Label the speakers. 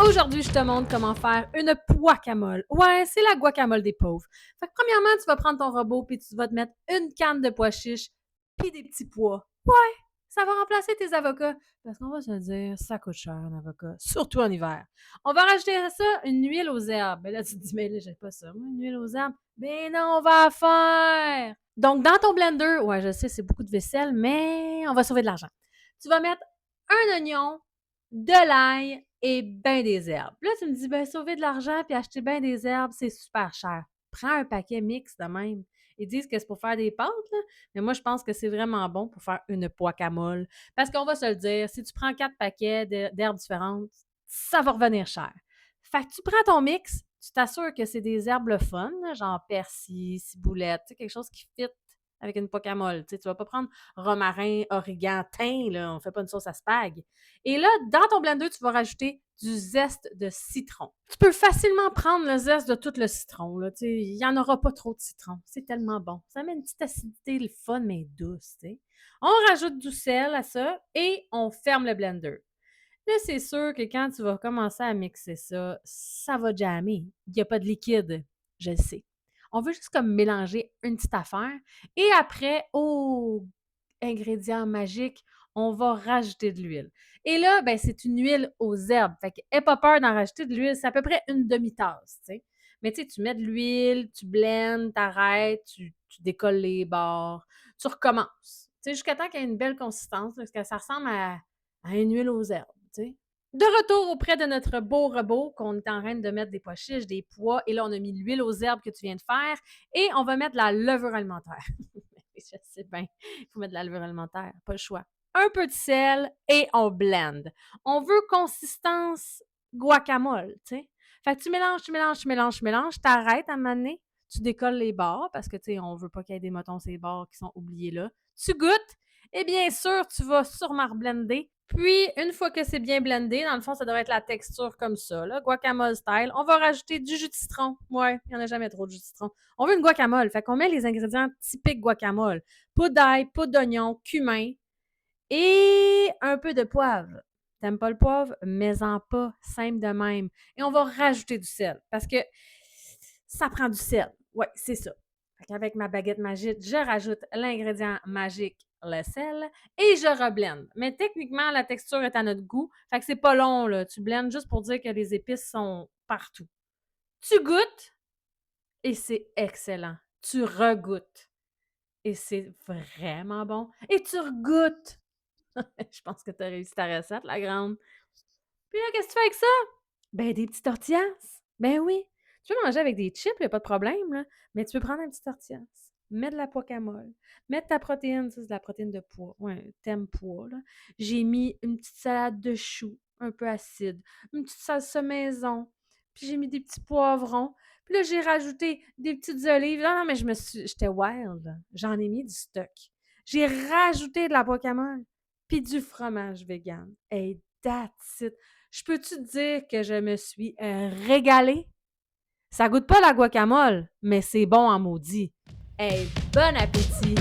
Speaker 1: Aujourd'hui, je te montre comment faire une guacamole. Ouais, c'est la guacamole des pauvres. Fait que premièrement, tu vas prendre ton robot puis tu vas te mettre une canne de pois chiches puis des petits pois. Ouais, ça va remplacer tes avocats. Parce qu'on va se dire, ça coûte cher un avocat, surtout en hiver. On va rajouter à ça une huile aux herbes. Ben là, tu te dis, mais là, j'ai pas ça, moi, une huile aux herbes. Ben non, on va la faire. Donc, dans ton blender, ouais, je sais, c'est beaucoup de vaisselle, mais on va sauver de l'argent. Tu vas mettre un oignon, de l'ail et ben des herbes. Là, tu me dis, ben sauver de l'argent puis acheter ben des herbes, c'est super cher. Prends un paquet mix de même. Ils disent que c'est pour faire des pâtes, là, mais moi, je pense que c'est vraiment bon pour faire une guacamole. Parce qu'on va se le dire, si tu prends 4 paquets d'herbes différentes, ça va revenir cher. Fait que tu prends ton mix, tu t'assures que c'est des herbes le fun, là, genre persil, ciboulette, tu sais, quelque chose qui fit avec une guacamole. Tu sais, tu vas pas prendre romarin, origan, thym, là, on fait pas une sauce à spag. Et là, dans ton blender, tu vas rajouter du zeste de citron. Tu peux facilement prendre le zeste de tout le citron. Là, il n'y en aura pas trop de citron. C'est tellement bon. Ça met une petite acidité, le fun, mais douce. T'sais. On rajoute du sel à ça et on ferme le blender. Là, c'est sûr que quand tu vas commencer à mixer ça, ça va jammer. Il n'y a pas de liquide. Je le sais. On veut juste comme mélanger une petite affaire. Et après, oh, ingrédient magique, on va rajouter de l'huile. Et là, ben, c'est une huile aux herbes. Fait que n'aie pas peur d'en rajouter de l'huile. C'est à peu près une demi-tasse, tu sais. Mais tu sais, tu mets de l'huile, tu blendes, t'arrêtes, tu décolles les bords, tu recommences. Tu sais, jusqu'à temps qu'il y ait une belle consistance, parce que ça ressemble à une huile aux herbes, tu sais. De retour auprès de notre beau robot qu'on est en train de mettre des pois chiches, des pois, et là, on a mis l'huile aux herbes que tu viens de faire, et on va mettre de la levure alimentaire. Je sais bien, il faut mettre de la levure alimentaire, pas le choix. Un peu de sel et on blend. On veut consistance guacamole, tu sais. Fait que tu mélanges, t'arrêtes à un moment donné, tu décolles les bords parce que, tu sais, on veut pas qu'il y ait des motons sur les bords qui sont oubliés là. Tu goûtes et bien sûr, tu vas sûrement reblender. Puis, une fois que c'est bien blendé, dans le fond, ça devrait être la texture comme ça, là, guacamole style. On va rajouter du jus de citron. Ouais, il n'y en a jamais trop de jus de citron. On veut une guacamole, fait qu'on met les ingrédients typiques guacamole. Poudre d'ail, poudre d'oignon, cumin et un peu de poivre. T'aimes pas le poivre? Mets-en pas, simple de même. Et on va rajouter du sel parce que ça prend du sel. Ouais, c'est ça. Avec ma baguette magique, je rajoute l'ingrédient magique, le sel, et je reblende. Mais techniquement, la texture est à notre goût. Fait que c'est pas long, là. Tu blendes juste pour dire que les épices sont partout. Tu goûtes et c'est excellent. Tu regoutes et c'est vraiment bon. Et tu regoutes. Je pense que tu as réussi ta recette, la grande. Puis là, qu'est-ce que tu fais avec ça? Ben, des petits tortillas. Ben oui. Tu peux manger avec des chips, il n'y a pas de problème, là. Mais tu peux prendre un petit tortillas, mettre de la guacamole, mettre ta protéine, ça c'est de la protéine de pois. Ouais, thème pois, là. J'ai mis une petite salade de choux, un peu acide, une petite salsa maison, puis j'ai mis des petits poivrons. Puis là, j'ai rajouté des petites olives. Non, non, mais j'étais wild, là. J'en ai mis du stock. J'ai rajouté de la guacamole, puis du fromage vegan. Hey, that's it. Je peux-tu te dire que je me suis régalée? Ça goûte pas la guacamole, mais c'est bon en maudit. Hey, bon appétit!